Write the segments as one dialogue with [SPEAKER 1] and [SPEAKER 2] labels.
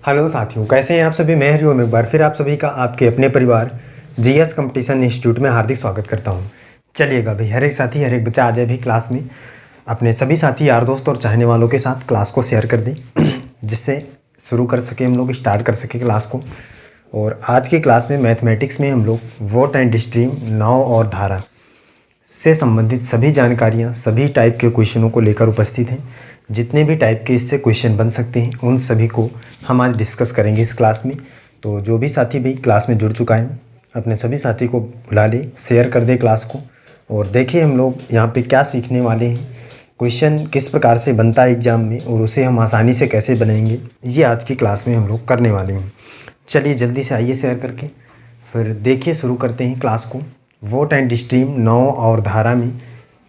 [SPEAKER 1] Hello साथियों, कैसे हैं आप सभी। मैं हरिओम एक बार फिर आप सभी का आपके अपने परिवार जीएस कंपटीशन इंस्टीट्यूट में हार्दिक स्वागत करता हूं। चलिएगा भाई, हर एक साथी हर एक बच्चा आ जाए भी क्लास में, अपने सभी साथी यार दोस्त और चाहने वालों के साथ क्लास को शेयर कर दें जिससे शुरू कर सके, हम लोग स्टार्ट कर सके क्लास को। और आज की क्लास में मैथमेटिक्स में हम लोग वोट एंड स्ट्रीम, नाव और धारा से संबंधित सभी जानकारियाँ, सभी टाइप के क्वेश्चनों को लेकर उपस्थित हैं। जितने भी टाइप के इससे क्वेश्चन बन सकते हैं उन सभी को हम आज डिस्कस करेंगे इस क्लास में। तो जो भी साथी भी क्लास में जुड़ चुका है अपने सभी साथी को बुला ले, शेयर कर दे क्लास को और देखिए हम लोग यहाँ पे क्या सीखने वाले हैं, क्वेश्चन किस प्रकार से बनता है एग्ज़ाम में और उसे हम आसानी से कैसे बनाएंगे, ये आज की क्लास में हम लोग करने वाले हैं। चलिए जल्दी से आइए शेयर करके फिर देखिए शुरू करते हैं क्लास को। वोट एंड स्ट्रीम, नाव और धारा में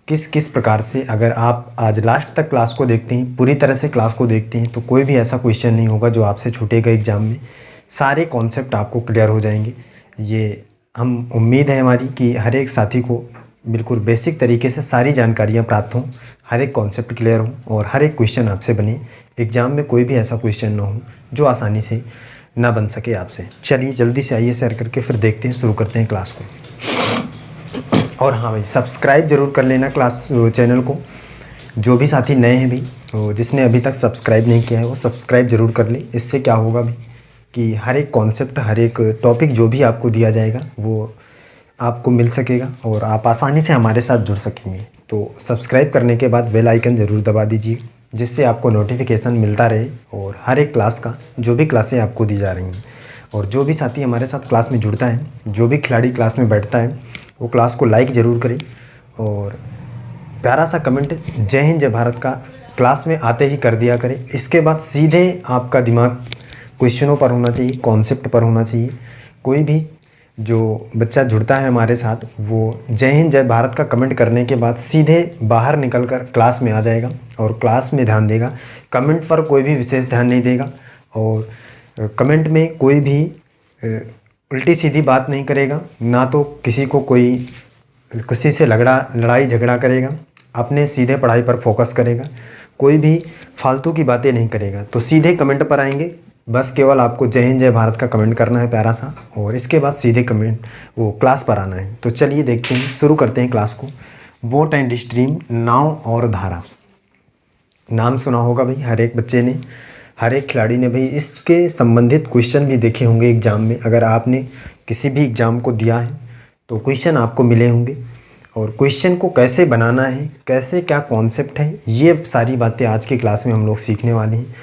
[SPEAKER 1] किस किस प्रकार से, अगर आप आज लास्ट तक क्लास को देखते हैं, पूरी तरह से क्लास को देखते हैं तो कोई भी ऐसा क्वेश्चन नहीं होगा जो आपसे छूटेगा एग्ज़ाम में। सारे कॉन्सेप्ट आपको क्लियर हो जाएंगे। ये हम उम्मीद है हमारी कि हर एक साथी को बिल्कुल बेसिक तरीके से सारी जानकारियाँ प्राप्त हों, हर एक कॉन्सेप्ट क्लियर हो और हर एक क्वेश्चन आपसे बने। एग्ज़ाम में कोई भी ऐसा क्वेश्चन ना हो जो आसानी से ना बन सके आपसे। चलिए जल्दी से आइए शेयर करके फिर देखते हैं, शुरू करते हैं क्लास को। और हाँ भाई, सब्सक्राइब ज़रूर कर लेना क्लास चैनल को। जो भी साथी नए हैं भी, तो जिसने अभी तक सब्सक्राइब नहीं किया है वो सब्सक्राइब ज़रूर कर ले। इससे क्या होगा भी कि हर एक कॉन्सेप्ट, हर एक टॉपिक जो भी आपको दिया जाएगा वो आपको मिल सकेगा और आप आसानी से हमारे साथ जुड़ सकेंगे। तो सब्सक्राइब करने के बाद बेल आइकन ज़रूर दबा दीजिए जिससे आपको नोटिफिकेशन मिलता रहे और हर एक क्लास का, जो भी क्लासें आपको दी जा रही हैं। और जो भी साथी हमारे साथ क्लास में जुड़ता है, जो भी खिलाड़ी क्लास में बैठता है, वो क्लास को लाइक ज़रूर करें और प्यारा सा कमेंट जय हिंद जय भारत का क्लास में आते ही कर दिया करें। इसके बाद सीधे आपका दिमाग क्वेश्चनों पर होना चाहिए, कॉन्सेप्ट पर होना चाहिए। कोई भी जो बच्चा जुड़ता है हमारे साथ वो जय हिंद जय भारत का कमेंट करने के बाद सीधे बाहर निकलकर क्लास में आ जाएगा और क्लास में ध्यान देगा। कमेंट पर कोई भी विशेष ध्यान नहीं देगा और कमेंट में कोई भी उल्टी सीधी बात नहीं करेगा, ना तो किसी से लड़ाई झगड़ा करेगा। अपने सीधे पढ़ाई पर फोकस करेगा, कोई भी फालतू की बातें नहीं करेगा। तो सीधे कमेंट पर आएंगे, बस केवल आपको जय हिंद जय भारत का कमेंट करना है प्यारा सा और इसके बाद सीधे वो क्लास पर आना है। तो चलिए देखते हैं, शुरू करते हैं क्लास को। वोट एंड स्ट्रीम, नाव और धारा, नाम सुना होगा भाई हर एक बच्चे ने, हर एक खिलाड़ी ने भाई। इसके संबंधित क्वेश्चन भी देखे होंगे एग्ज़ाम में। अगर आपने किसी भी एग्ज़ाम को दिया है तो क्वेश्चन आपको मिले होंगे और क्वेश्चन को कैसे बनाना है, कैसे क्या कॉन्सेप्ट है, ये सारी बातें आज की क्लास में हम लोग सीखने वाले हैं।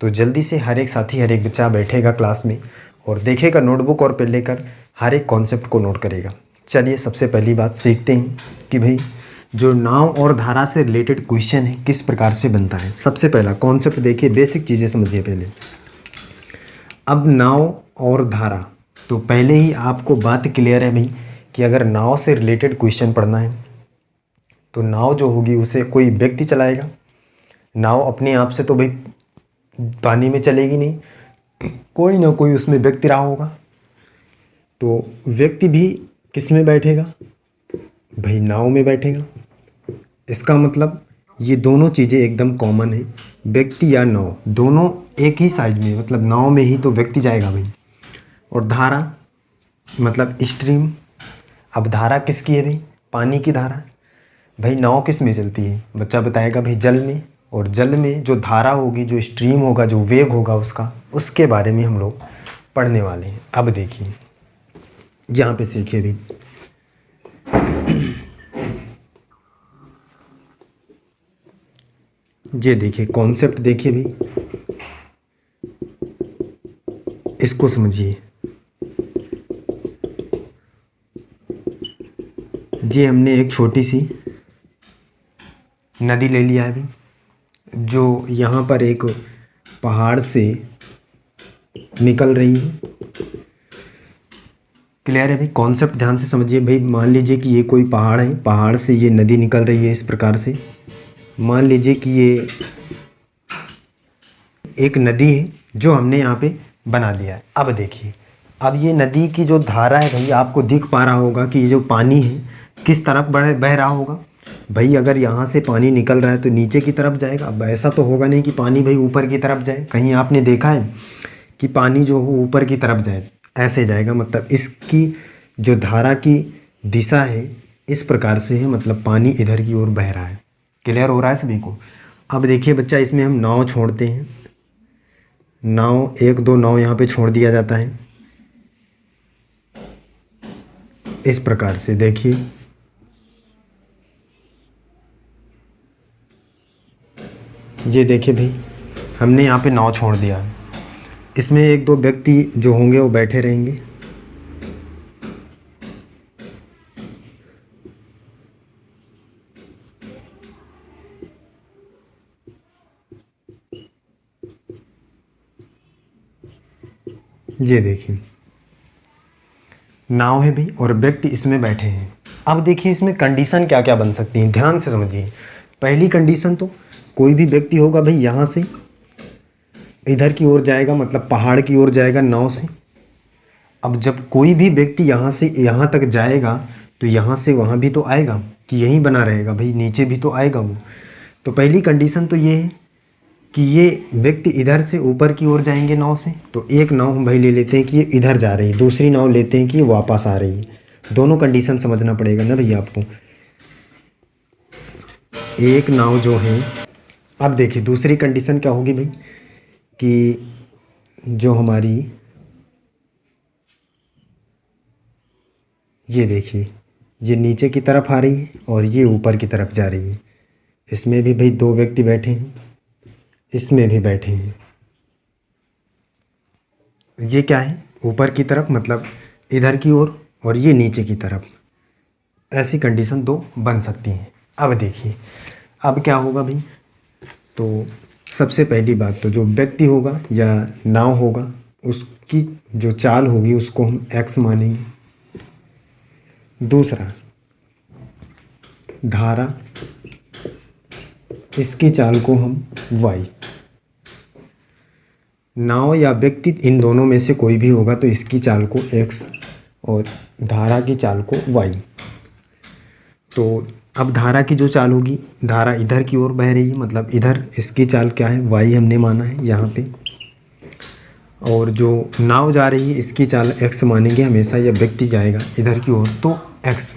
[SPEAKER 1] तो जल्दी से हर एक साथी, हर एक बच्चा बैठेगा क्लास में और देखेगा नोटबुक और पेन लेकर, हर एक कॉन्सेप्ट को नोट करेगा। चलिए सबसे पहली बात सीखते हैं कि भाई जो नाव और धारा से रिलेटेड क्वेश्चन है किस प्रकार से बनता है। सबसे पहला कॉन्सेप्ट देखिए, बेसिक चीज़ें समझिए पहले। अब नाव और धारा, तो पहले ही आपको बात क्लियर है भाई कि अगर नाव से रिलेटेड क्वेश्चन पढ़ना है तो नाव जो होगी उसे कोई व्यक्ति चलाएगा। नाव अपने आप से तो भाई पानी में चलेगी नहीं, कोई ना कोई उसमें व्यक्ति रहा होगा। तो व्यक्ति भी किस में बैठेगा भाई, नाव में बैठेगा। इसका मतलब ये दोनों चीज़ें एकदम कॉमन है, व्यक्ति या नाव दोनों एक ही साइज में, मतलब नाव में ही तो व्यक्ति जाएगा भाई। और धारा मतलब स्ट्रीम। अब धारा किसकी है भाई, पानी की धारा। भाई नाव किस में चलती है, बच्चा बताएगा भाई जल में। और जल में जो धारा होगी, जो स्ट्रीम होगा, जो वेग होगा उसका, उसके बारे में हम लोग पढ़ने वाले हैं। अब देखिए यहाँ पे सीखिए भाई, ये देखिए कॉन्सेप्ट देखिए भाई, इसको समझिए। ये हमने एक छोटी सी नदी ले लिया है भाई, जो यहाँ पर एक पहाड़ से निकल रही है। क्लियर है भाई, कॉन्सेप्ट ध्यान से समझिए भाई। मान लीजिए कि ये कोई पहाड़ है, पहाड़ से ये नदी निकल रही है इस प्रकार से। मान लीजिए कि ये एक नदी है जो हमने यहाँ पे बना दिया है। अब देखिए, अब ये नदी की जो धारा है भाई, आपको दिख पा रहा होगा कि ये जो पानी है किस तरफ बह रहा होगा भाई। अगर यहाँ से पानी निकल रहा है तो नीचे की तरफ जाएगा। अब ऐसा तो होगा नहीं कि पानी भाई ऊपर की तरफ जाए। कहीं आपने देखा है कि पानी जो हो ऊपर की तरफ जाए, ऐसे जाएगा, मतलब इसकी जो धारा की दिशा है इस प्रकार से है, मतलब पानी इधर की ओर बह रहा है। क्लियर हो रहा है सभी को? अब देखिए बच्चा, इसमें हम नाव छोड़ते हैं, नाव 1-2 नाव यहाँ पे छोड़ दिया जाता है इस प्रकार से। देखिए ये देखिए भाई, हमने यहाँ पे नाव छोड़ दिया है, इसमें 1-2 व्यक्ति जो होंगे वो बैठे रहेंगे। ये देखिए नाव है भी और व्यक्ति इसमें बैठे हैं। अब देखिए इसमें कंडीशन क्या क्या बन सकती हैं, ध्यान से समझिए। पहली कंडीशन तो कोई भी व्यक्ति होगा भाई यहाँ से इधर की ओर जाएगा, मतलब पहाड़ की ओर जाएगा नाव से। अब जब कोई भी व्यक्ति यहाँ से यहाँ तक जाएगा तो यहाँ से वहाँ भी तो आएगा कि यहीं बना रहेगा भाई, नीचे भी तो आएगा वो। तो पहली कंडीशन तो ये है कि ये व्यक्ति इधर से ऊपर की ओर जाएंगे नाव से। तो एक नाव हम भाई ले लेते हैं कि ये इधर जा रही है, दूसरी नाव लेते हैं कि ये वापस आ रही है। दोनों कंडीशन समझना पड़ेगा ना भैया आपको। एक नाव जो है, अब देखिए दूसरी कंडीशन क्या होगी भाई कि जो हमारी, ये देखिए ये नीचे की तरफ आ रही है और ये ऊपर की तरफ जा रही है। इसमें भी भाई 2 व्यक्ति बैठे हैं, इसमें भी बैठे हैं। ये क्या है, ऊपर की तरफ मतलब इधर की ओर, और ये नीचे की तरफ। ऐसी कंडीशन 2 बन सकती हैं। अब देखिए अब क्या होगा भाई, तो सबसे पहली बात तो जो व्यक्ति होगा या नाव होगा उसकी जो चाल होगी उसको हम x मानेंगे। दूसरा, धारा, इसकी चाल को हम y। नाव या व्यक्ति इन दोनों में से कोई भी होगा तो इसकी चाल को x और धारा की चाल को y। तो अब धारा की जो चाल होगी, धारा इधर की ओर बह रही है, मतलब इधर इसकी चाल क्या है, y हमने माना है यहाँ पे। और जो नाव जा रही है इसकी चाल x मानेंगे हमेशा, या व्यक्ति जाएगा इधर की ओर तो x।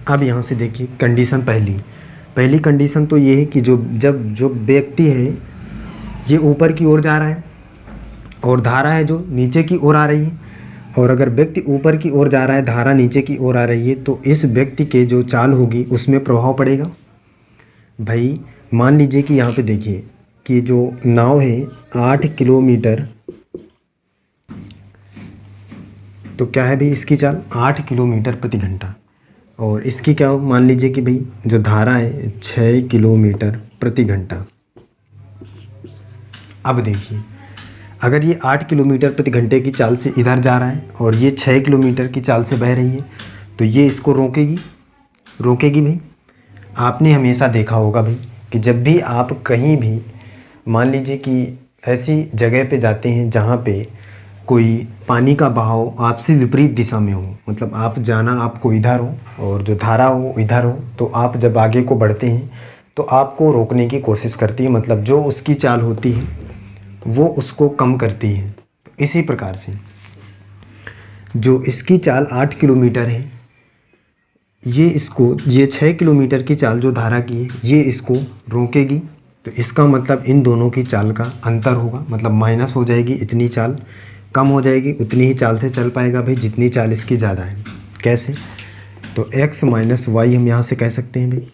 [SPEAKER 1] अब यहाँ से देखिए कंडीशन पहली कंडीशन तो ये है कि जो व्यक्ति है ये ऊपर की ओर जा रहा है और धारा है जो नीचे की ओर आ रही है, और अगर व्यक्ति ऊपर की ओर जा रहा है, धारा नीचे की ओर आ रही है, तो इस व्यक्ति के जो चाल होगी उसमें प्रभाव पड़ेगा। भाई मान लीजिए कि यहाँ पे देखिए कि जो नाव है 8 किलोमीटर, तो क्या है भाई इसकी चाल 8 किलोमीटर प्रति घंटा, और इसकी क्या हो, मान लीजिए कि भाई जो धारा है 6 किलोमीटर प्रति घंटा। अब देखिए अगर ये 8 किलोमीटर प्रति घंटे की चाल से इधर जा रहा है और ये 6 किलोमीटर की चाल से बह रही है, तो ये इसको रोकेगी भाई। आपने हमेशा देखा होगा भाई कि जब भी आप कहीं भी मान लीजिए कि ऐसी जगह पे जाते हैं जहाँ पे कोई पानी का बहाव आपसे विपरीत दिशा में हो, मतलब आप जाना आपको इधर हो और जो धारा हो इधर हो, तो आप जब आगे को बढ़ते हैं तो आपको रोकने की कोशिश करती है, मतलब जो उसकी चाल होती है वो उसको कम करती है। इसी प्रकार से जो इसकी चाल 8 किलोमीटर है, ये 6 किलोमीटर की चाल जो धारा की है ये इसको रोकेगी। तो इसका मतलब इन दोनों की चाल का अंतर होगा, मतलब माइनस हो जाएगी, इतनी चाल कम हो जाएगी, उतनी ही चाल से चल पाएगा भाई जितनी चाल इसकी ज़्यादा है। कैसे, तो x माइनस वाई हम यहाँ से कह सकते हैं भाई,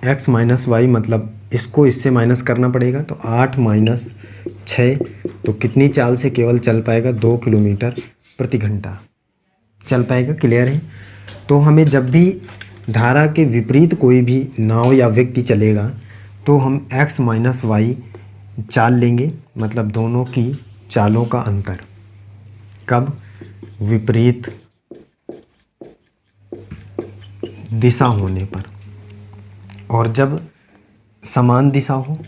[SPEAKER 1] x माइनस वाई मतलब इसको इससे माइनस करना पड़ेगा, तो 8 माइनस 6, तो कितनी चाल से केवल चल पाएगा 2 किलोमीटर प्रति घंटा चल पाएगा। क्लियर है? तो हमें जब भी धारा के विपरीत कोई भी नाव या व्यक्ति चलेगा तो हम x माइनस वाई चाल लेंगे, मतलब दोनों की चालों का अंतर। कब? विपरीत दिशा होने पर। और जब समान दिशा हो,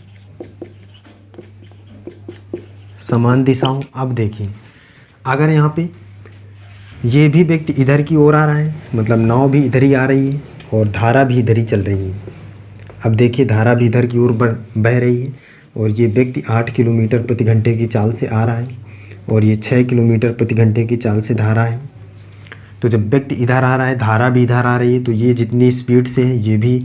[SPEAKER 1] अब देखिए अगर यहाँ पे ये भी व्यक्ति इधर की ओर आ रहा है, मतलब नाव भी इधर ही आ रही है और धारा भी इधर ही चल रही है। अब देखिए धारा भी इधर की ओर बह रही है, और ये व्यक्ति 8 किलोमीटर प्रति घंटे की चाल से आ रहा है और ये 6 किलोमीटर प्रति घंटे की चाल से धारा है। तो जब व्यक्ति इधर आ रहा है, धारा भी इधर आ रही है, तो ये जितनी स्पीड से है ये भी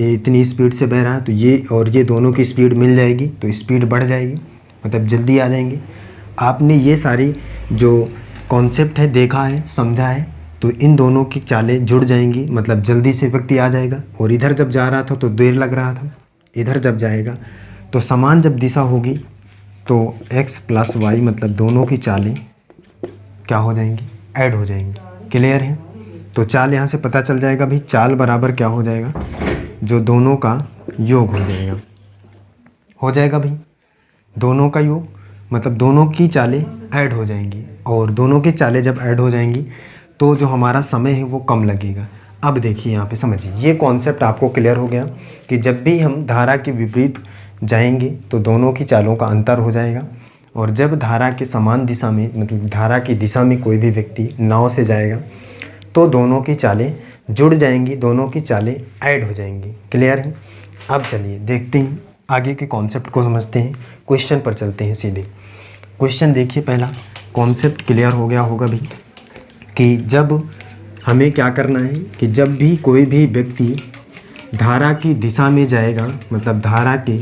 [SPEAKER 1] इतनी स्पीड से बह रहा है, तो ये और ये दोनों की स्पीड मिल जाएगी तो स्पीड बढ़ जाएगी, मतलब जल्दी आ जाएंगे। आपने ये सारी जो कॉन्सेप्ट है देखा है, समझा है, तो इन दोनों की चालें जुड़ जाएंगी, मतलब जल्दी से व्यक्ति आ जाएगा। और इधर जब जा रहा था तो देर लग रहा था, इधर जब जाएगा तो समान जब दिशा होगी तो x प्लस वाई मतलब दोनों की चालें क्या हो जाएंगी, ऐड हो जाएंगी। क्लियर है? तो चाल यहाँ से पता चल जाएगा भाई, चाल बराबर क्या हो जाएगा, जो दोनों का योग हो जाएगा भाई, दोनों का योग मतलब दोनों की चालें ऐड हो जाएंगी। और दोनों की चालें जब ऐड हो जाएंगी तो जो हमारा समय है वो कम लगेगा। अब देखिए यहाँ पे समझिए, ये कॉन्सेप्ट आपको क्लियर हो गया कि जब भी हम धारा के विपरीत जाएंगे तो दोनों की चालों का अंतर हो जाएगा, और जब धारा के समान दिशा में मतलब धारा की दिशा में कोई भी व्यक्ति नाव से जाएगा तो दोनों की चालें जुड़ जाएंगी, दोनों की चालें ऐड हो जाएंगी। क्लियर है? अब चलिए देखते हैं आगे के कॉन्सेप्ट को, समझते हैं, क्वेश्चन पर चलते हैं सीधे। क्वेश्चन देखिए, पहला कॉन्सेप्ट क्लियर हो गया होगा भी कि जब हमें क्या करना है कि जब भी कोई भी व्यक्ति धारा की दिशा में जाएगा मतलब धारा के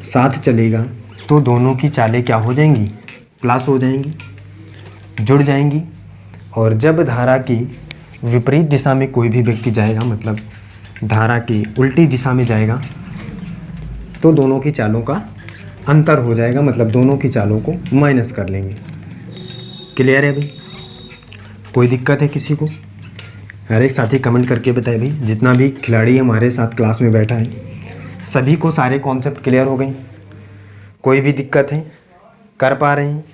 [SPEAKER 1] साथ चलेगा तो दोनों की चालें क्या हो जाएंगी, प्लस हो जाएंगी, जुड़ जाएंगी। और जब धारा की विपरीत दिशा में कोई भी व्यक्ति जाएगा मतलब धारा की उल्टी दिशा में जाएगा तो दोनों की चालों का अंतर हो जाएगा, मतलब दोनों की चालों को माइनस कर लेंगे। क्लियर है भाई? कोई दिक्कत है किसी को? हर एक साथी कमेंट करके बताए भाई, जितना भी खिलाड़ी हमारे साथ क्लास में बैठा है सभी को सारे कॉन्सेप्ट क्लियर हो गए? कोई भी दिक्कत है? कर पा रहे हैं?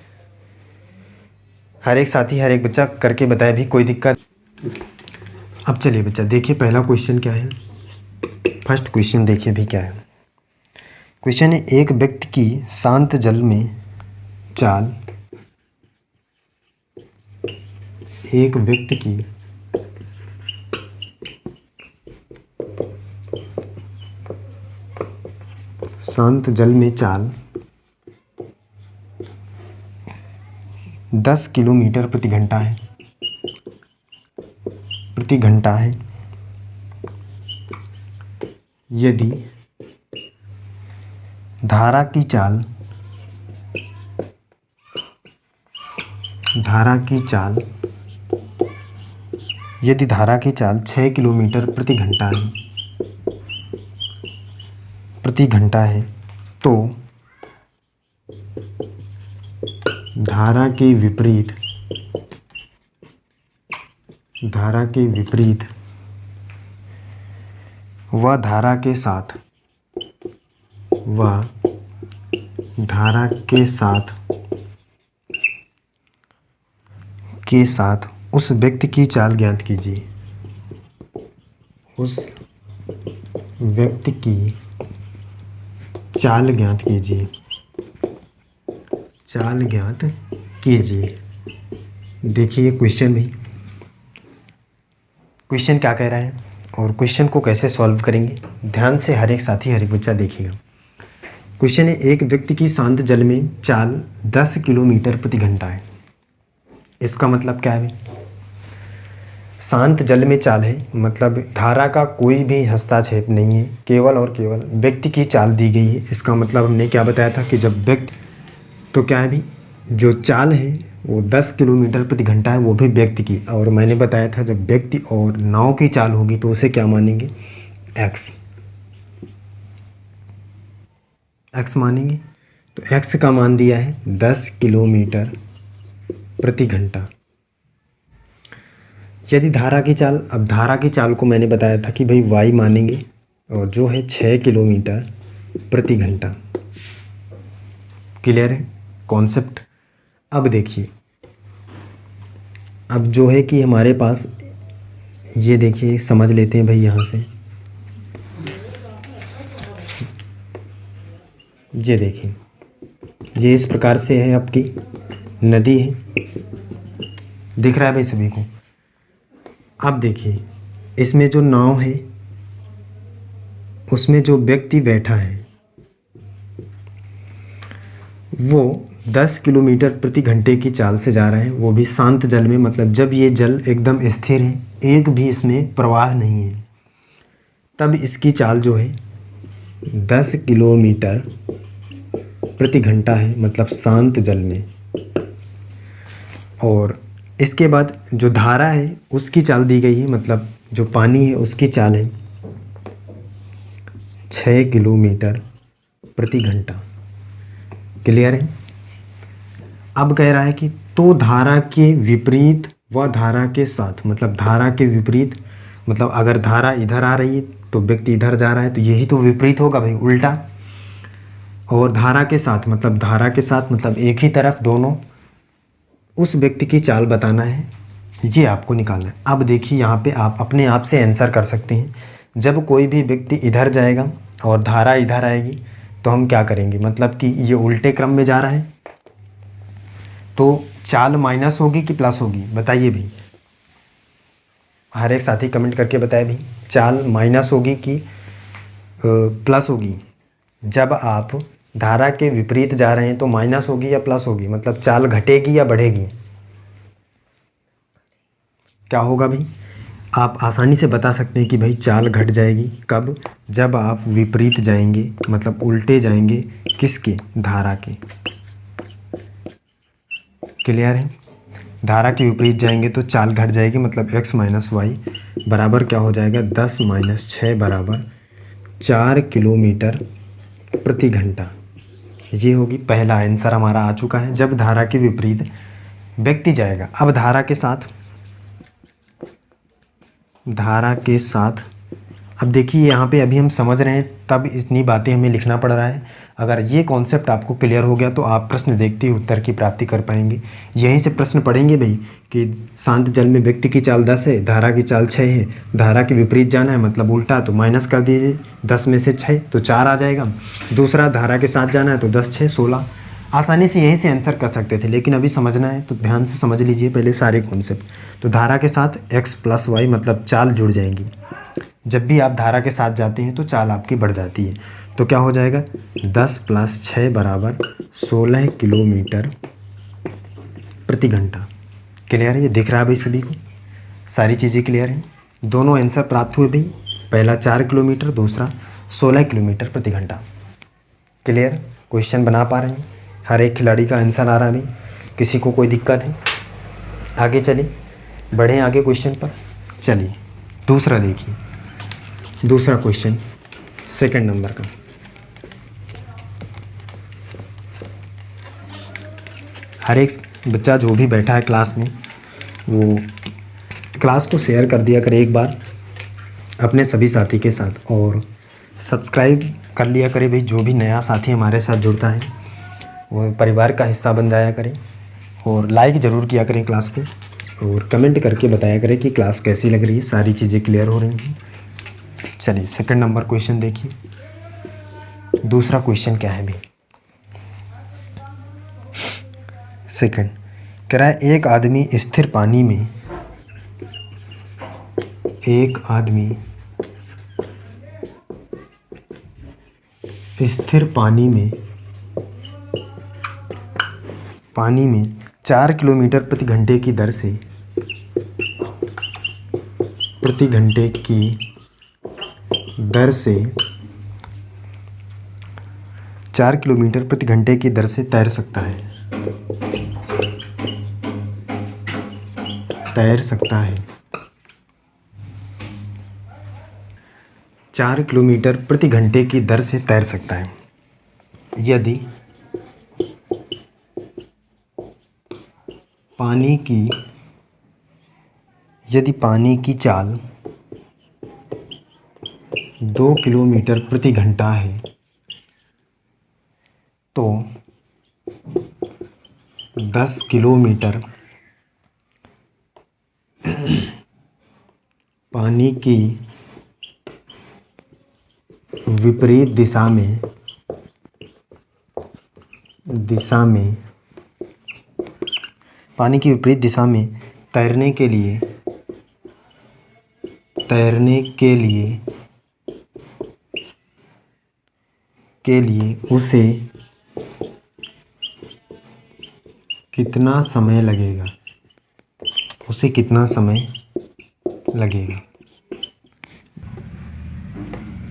[SPEAKER 1] हर एक साथी हर एक बच्चा करके बताए भी, कोई दिक्कत? अब चलिए बच्चा देखिए पहला क्वेश्चन क्या है। फर्स्ट क्वेश्चन देखिए भी क्या है। क्वेश्चन है, एक व्यक्ति की शांत जल में चाल, एक व्यक्ति की शांत जल में चाल 10 किलोमीटर प्रति घंटा है, यदि धारा की चाल यदि धारा की चाल 6 किलोमीटर प्रति घंटा है तो धारा के विपरीत व धारा के साथ उस व्यक्ति की चाल ज्ञात कीजिए। उस व्यक्ति की चाल ज्ञात कीजिए। देखिए क्वेश्चन भी, क्वेश्चन क्या कह रहा है और क्वेश्चन को कैसे सॉल्व करेंगे, ध्यान से हर एक साथी हर एक बच्चा देखिएगा। क्वेश्चन है, एक व्यक्ति की शांत जल में चाल 10 किलोमीटर प्रति घंटा है। इसका मतलब क्या है? शांत जल में चाल है मतलब धारा का कोई भी हस्तक्षेप नहीं है, केवल और केवल व्यक्ति की चाल दी गई है। इसका मतलब हमने क्या बताया था कि जब व्यक्ति, तो क्या है भी, जो चाल है वो 10 किलोमीटर प्रति घंटा है, वो भी व्यक्ति की। और मैंने बताया था जब व्यक्ति और नाव की चाल होगी तो उसे क्या मानेंगे, एक्स मानेंगे। तो एक्स का मान दिया है 10 किलोमीटर प्रति घंटा। यदि धारा की चाल, अब धारा की चाल को मैंने बताया था कि भाई वाई मानेंगे, और जो है 6 किलोमीटर प्रति घंटा। क्लियर है कॉन्सेप्ट? अब देखिए, अब जो है कि हमारे पास ये देखिए, समझ लेते हैं भाई यहाँ से। ये देखिए, ये इस प्रकार से है, आपकी नदी है, दिख रहा है भाई सभी को। अब देखिए, इसमें जो नाव है उसमें जो व्यक्ति बैठा है वो 10 किलोमीटर प्रति घंटे की चाल से जा रहे हैं, वो भी शांत जल में। मतलब जब ये जल एकदम स्थिर है, एक भी इसमें प्रवाह नहीं है, तब इसकी चाल जो है 10 किलोमीटर प्रति घंटा है, मतलब शांत जल में। और इसके बाद जो धारा है उसकी चाल दी गई है, मतलब जो पानी है उसकी चाल है 6 किलोमीटर प्रति घंटा। क्लियर है। अब कह रहा है कि तो धारा के विपरीत व धारा के साथ, मतलब धारा के विपरीत, मतलब अगर धारा इधर आ रही है तो व्यक्ति इधर जा रहा है, तो यही तो विपरीत होगा भाई, उल्टा। और धारा के साथ मतलब धारा के साथ मतलब एक ही तरफ दोनों, उस व्यक्ति की चाल बताना है, ये आपको निकालना है। अब देखिए यहाँ पे आप अपने आप से आंसर कर सकते हैं। जब कोई भी व्यक्ति इधर जाएगा और धारा इधर आएगी तो हम क्या करेंगे, मतलब कि ये उल्टे क्रम में जा रहा है तो चाल माइनस होगी कि प्लस होगी, बताइए भी। हर एक साथी कमेंट करके बताए भी, चाल माइनस होगी कि प्लस होगी। जब आप धारा के विपरीत जा रहे हैं तो माइनस होगी या प्लस होगी, मतलब चाल घटेगी या बढ़ेगी, क्या होगा भाई। आप आसानी से बता सकते हैं कि भाई चाल घट जाएगी। कब, जब आप विपरीत जाएंगे, मतलब उल्टे जाएंगे किसके, धारा के। क्लियर है। धारा के विपरीत जाएंगे तो चाल घट जाएगी, मतलब x माइनस वाई बराबर क्या हो जाएगा, 10 माइनस 6 बराबर 4 किलोमीटर प्रति घंटा। ये होगी पहला आंसर हमारा आ चुका है, जब धारा के विपरीत व्यक्ति जाएगा। अब धारा के साथ अब देखिए यहाँ पे अभी हम समझ रहे हैं, तब इतनी बातें हमें लिखना पड़ रहा है। अगर ये कॉन्सेप्ट आपको क्लियर हो गया तो आप प्रश्न देखते ही उत्तर की प्राप्ति कर पाएंगे। यहीं से प्रश्न पढ़ेंगे भाई कि शांत जल में व्यक्ति की चाल 10 है, धारा की चाल 6 है, धारा के विपरीत जाना है मतलब उल्टा, तो माइनस कर दीजिए 10 में से 6 तो 4 आ जाएगा। दूसरा धारा के साथ जाना है तो 10 6 16। आसानी से यहीं से आंसर कर सकते थे, लेकिन अभी समझना है तो ध्यान से समझ लीजिए पहले सारे कॉन्सेप्ट। तो धारा के साथ x प्लस वाई मतलब चाल जुड़ जाएंगी। जब भी आप धारा के साथ जाते हैं तो चाल आपकी बढ़ जाती है। तो क्या हो जाएगा, 10 प्लस 6 बराबर 16 किलोमीटर प्रति घंटा। क्लियर है, ये दिख रहा है भाई सभी को, सारी चीज़ें क्लियर हैं। दोनों आंसर प्राप्त हुए भाई, पहला 4 किलोमीटर, दूसरा 16 किलोमीटर प्रति घंटा। क्लियर, क्वेश्चन बना पा रहे हैं, हर एक खिलाड़ी का आंसर आ रहा है भाई, किसी को कोई दिक्कत है। आगे चलिए, बढ़ें आगे क्वेश्चन पर। चलिए दूसरा देखिए, दूसरा क्वेश्चन सेकंड नंबर का। हर एक बच्चा जो भी बैठा है क्लास में, वो क्लास को शेयर कर दिया करे एक बार अपने सभी साथी के साथ, और सब्सक्राइब कर लिया करे भाई। जो भी नया साथी हमारे साथ जुड़ता है वो परिवार का हिस्सा बन जाया करे, और लाइक ज़रूर किया करें क्लास को, और कमेंट करके बताया करें कि क्लास कैसी लग रही है, सारी चीज़ें क्लियर हो रही हैं। चलिए सेकंड नंबर क्वेश्चन देखिए, दूसरा क्वेश्चन क्या है भाई। सेकंड कह रहा है, एक आदमी स्थिर पानी में, एक आदमी स्थिर पानी में 4 किलोमीटर प्रति घंटे की दर से 4 किलोमीटर प्रति घंटे की दर से तैर सकता है। 4 किलोमीटर प्रति घंटे की दर से तैर सकता है यदि पानी की चाल 2 किलोमीटर प्रति घंटा है, तो 10 किलोमीटर पानी की विपरीत दिशा में पानी की विपरीत दिशा में तैरने के लिए उसे कितना समय लगेगा, उसे कितना समय लगेगा।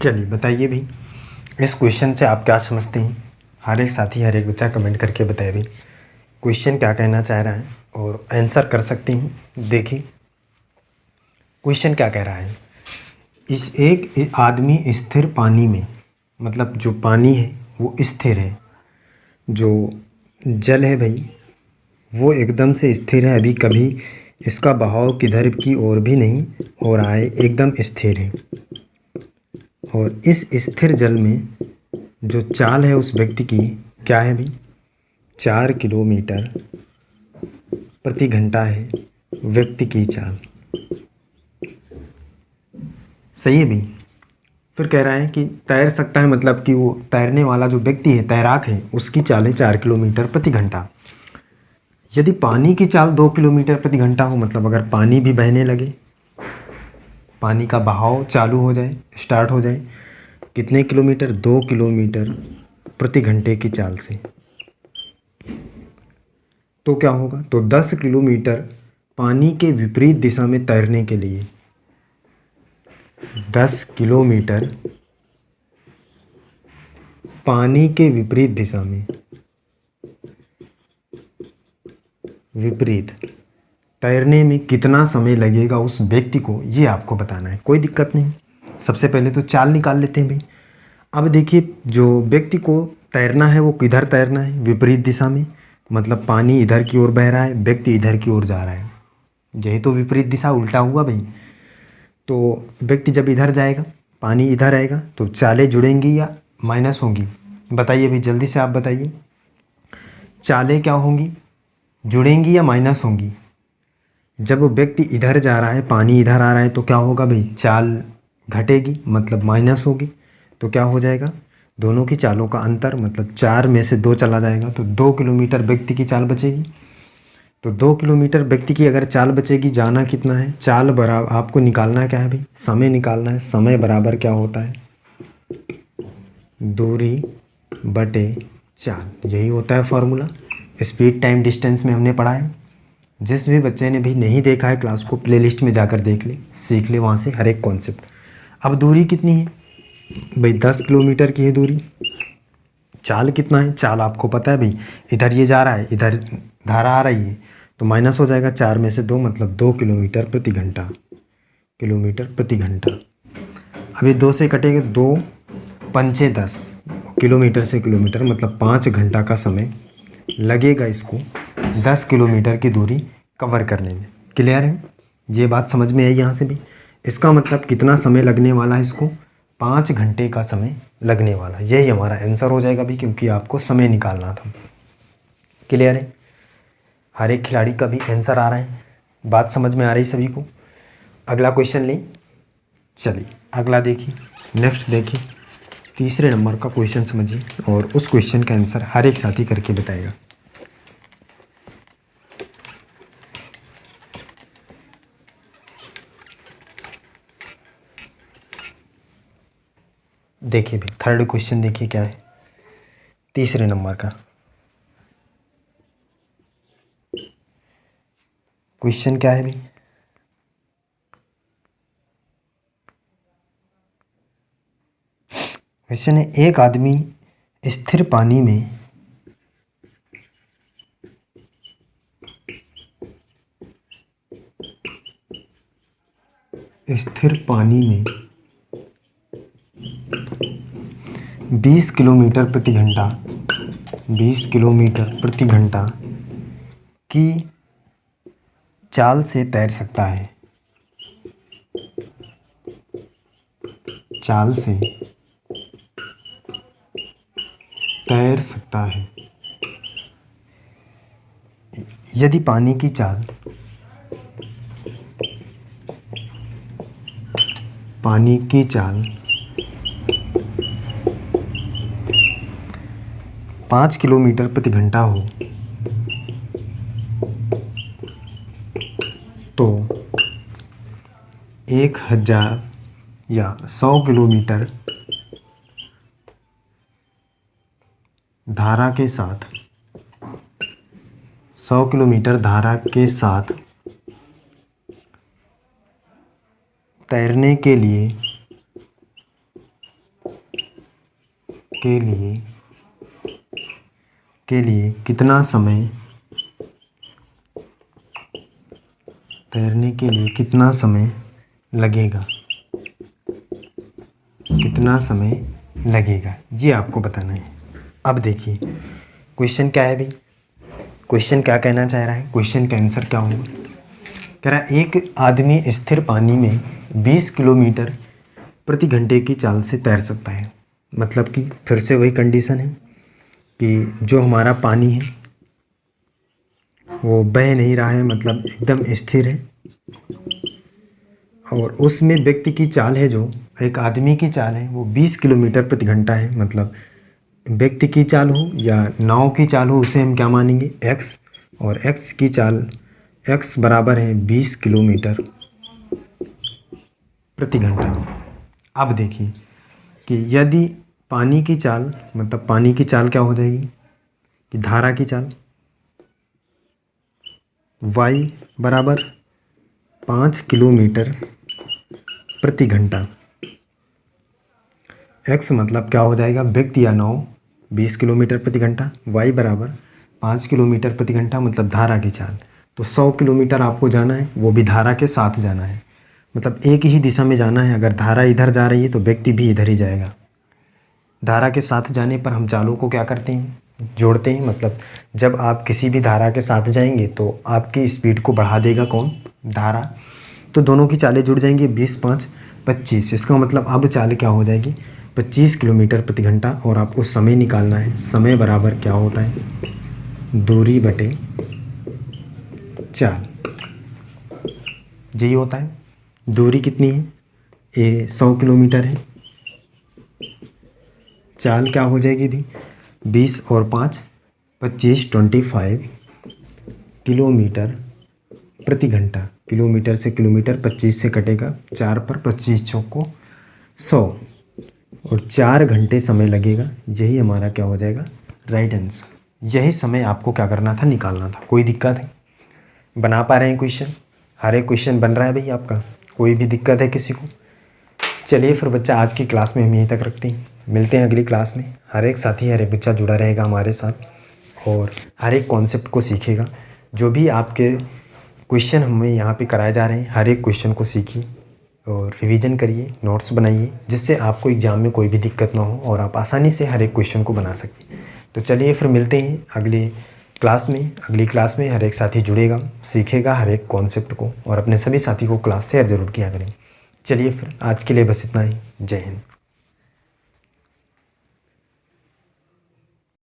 [SPEAKER 1] चलिए बताइए भी, इस क्वेश्चन से आप क्या समझते हैं। हर एक साथी, हर एक बच्चा कमेंट करके बताए भी क्वेश्चन क्या कहना चाह रहा है और आंसर कर सकती हूँ। देखिए क्वेश्चन क्या कह रहा है। इस एक आदमी स्थिर पानी में, मतलब जो पानी है वो स्थिर है, जो जल है भाई वो एकदम से स्थिर है, अभी कभी इसका बहाव किधर की ओर भी नहीं हो रहा है, एकदम स्थिर है। और इस स्थिर जल में जो चाल है उस व्यक्ति की क्या है भाई, 4 किलोमीटर प्रति घंटा है व्यक्ति की चाल। सही है भाई। फिर कह रहा है कि तैर सकता है, मतलब कि वो तैरने वाला जो व्यक्ति है, तैराक है, उसकी चाल है 4 किलोमीटर प्रति घंटा। यदि पानी की चाल 2 किलोमीटर प्रति घंटा हो, मतलब अगर पानी भी बहने लगे, पानी का बहाव चालू हो जाए, स्टार्ट हो जाए, कितने किलोमीटर, 2 किलोमीटर प्रति घंटे की चाल से, तो क्या होगा, तो 10 किलोमीटर पानी के विपरीत दिशा में तैरने के लिए 10 किलोमीटर पानी के विपरीत दिशा में, विपरीत तैरने में कितना समय लगेगा उस व्यक्ति को, ये आपको बताना है। कोई दिक्कत नहीं, सबसे पहले तो चाल निकाल लेते हैं भाई। अब देखिए जो व्यक्ति को तैरना है वो किधर तैरना है, विपरीत दिशा में, मतलब पानी इधर की ओर बह रहा है, व्यक्ति इधर की ओर जा रहा है, यही तो विपरीत दिशा, उल्टा हुआ भाई। तो व्यक्ति जब इधर जाएगा, पानी इधर आएगा, तो चालें जुड़ेंगी या माइनस होंगी, बताइए भाई जल्दी से आप बताइए। चालें क्या होंगी, जुड़ेंगी या माइनस होंगी। जब वो व्यक्ति इधर जा रहा है, पानी इधर आ रहा है, तो क्या होगा भाई, चाल घटेगी, मतलब माइनस होगी। तो क्या हो जाएगा, दोनों की चालों का अंतर, मतलब 4 में से 2 चला जाएगा, तो 2 किलोमीटर व्यक्ति की चाल बचेगी। तो 2 किलोमीटर व्यक्ति की अगर चाल बचेगी, जाना कितना है, चाल बराबर, आपको निकालना क्या है भाई, समय निकालना है। समय बराबर क्या होता है, दूरी बटे चाल, यही होता है फॉर्मूला। स्पीड टाइम डिस्टेंस में हमने पढ़ा है। जिस भी बच्चे ने भी नहीं देखा है क्लास को, प्लेलिस्ट में जाकर देख ले, सीख ले वहाँ से हर एक कॉन्सेप्ट। अब दूरी कितनी है भाई, 10 किलोमीटर की है दूरी। चाल कितना है, चाल आपको पता है भाई, इधर ये जा रहा है, इधर धारा आ रही है, तो माइनस हो जाएगा 4 में से 2, मतलब 2 किलोमीटर प्रति घंटा, किलोमीटर प्रति घंटा। अभी 2 से कटेंगे, 2 पंचे 10, किलोमीटर से किलोमीटर, मतलब 5 घंटा का समय लगेगा इसको 10 किलोमीटर की दूरी कवर करने में। क्लियर है, ये बात समझ में आई यहाँ से भी। इसका मतलब कितना समय लगने वाला है इसको, 5 घंटे का समय लगने वाला, यही हमारा आंसर हो जाएगा भी, क्योंकि आपको समय निकालना था। क्लियर है, हर एक खिलाड़ी का भी आंसर आ रहा है, बात समझ में आ रही सभी को। अगला क्वेश्चन लें, चलिए अगला देखिए, नेक्स्ट देखिए, तीसरे नंबर का क्वेश्चन समझिए और उस क्वेश्चन का आंसर हर एक साथी करके बताएगा। देखिए भाई थर्ड क्वेश्चन देखिए क्या है, तीसरे नंबर का क्वेश्चन क्या है भाई, क्वेश्चन है, एक आदमी स्थिर पानी में स्थिर पानी में 20 किलोमीटर प्रति घंटा, 20 किलोमीटर प्रति घंटा की चाल से तैर सकता है, चाल से तैर सकता है। यदि पानी की चाल, पानी की चाल 5 किलोमीटर प्रति घंटा हो, तो 1000 या 100 किलोमीटर धारा के साथ 100 किलोमीटर धारा के साथ तैरने के लिए कितना समय तैरने के लिए कितना समय लगेगा, कितना समय लगेगा, ये आपको बताना है। अब देखिए क्वेश्चन क्या है भाई, क्वेश्चन क्या कहना चाह रहा है, क्वेश्चन का आंसर क्या होगा। कह रहा है एक आदमी स्थिर पानी में 20 किलोमीटर प्रति घंटे की चाल से तैर सकता है। मतलब कि फिर से वही कंडीशन है कि जो हमारा पानी है वो बह नहीं रहा है, मतलब एकदम स्थिर है, और उसमें व्यक्ति की चाल है, जो एक आदमी की चाल है वो 20 किलोमीटर प्रति घंटा है। मतलब व्यक्ति की चाल हो या नाव की चाल हो, उसे हम क्या मानेंगे, x, और x की चाल x बराबर है 20 किलोमीटर प्रति घंटा। अब देखिए कि यदि पानी की चाल, मतलब पानी की चाल क्या हो जाएगी कि धारा की चाल y बराबर 5 किलोमीटर प्रति घंटा, x मतलब क्या हो जाएगा, व्यक्ति या नाव 20 किलोमीटर प्रति घंटा, y बराबर 5 किलोमीटर प्रति घंटा, मतलब धारा की चाल। तो 100 किलोमीटर आपको जाना है, वो भी धारा के साथ जाना है, मतलब एक ही दिशा में जाना है। अगर धारा इधर जा रही है तो व्यक्ति भी इधर ही जाएगा। धारा के साथ जाने पर हम चालों को क्या करते हैं, जोड़ते हैं। मतलब जब आप किसी भी धारा के साथ जाएंगे तो आपकी स्पीड को बढ़ा देगा कौन, धारा। तो दोनों की चालें जुड़ जाएंगी, 20 5 25। इसका मतलब अब चाल क्या हो जाएगी, 25 किलोमीटर प्रति घंटा। और आपको समय निकालना है, समय बराबर क्या होता है, दूरी बटे चाल, यही होता है। दूरी कितनी है, ये 100 किलोमीटर है, चाल क्या हो जाएगी भी, 20 और 5 25 25 किलोमीटर प्रति घंटा। किलोमीटर से किलोमीटर 25 से कटेगा, 4 पर 25 चौक को 100, और 4 घंटे समय लगेगा। यही हमारा क्या हो जाएगा, राइट आंसर। यही समय आपको क्या करना था, निकालना था। कोई दिक्कत है, बना पा रहे हैं क्वेश्चन, हर एक क्वेश्चन बन रहा है भाई आपका, कोई भी दिक्कत है किसी को। चलिए फिर बच्चा आज की क्लास में हम यहीं तक रखते हैं, मिलते हैं अगली क्लास में। हर एक साथी, हर एक बच्चा जुड़ा रहेगा हमारे साथ और हर एक कॉन्सेप्ट को सीखेगा। जो भी आपके क्वेश्चन हमें यहाँ पे कराए जा रहे हैं, हर एक क्वेश्चन को सीखिए और रिवीजन करिए, नोट्स बनाइए, जिससे आपको एग्ज़ाम में कोई भी दिक्कत ना हो और आप आसानी से हर एक क्वेश्चन को बना सकें। तो चलिए फिर मिलते हैं अगली क्लास में। अगली क्लास में हर एक साथी जुड़ेगा, सीखेगा हर एक कॉन्सेप्ट को, और अपने सभी साथी को क्लास शेयर ज़रूर किया करें। चलिए फिर आज के लिए बस इतना ही। जय हिंद।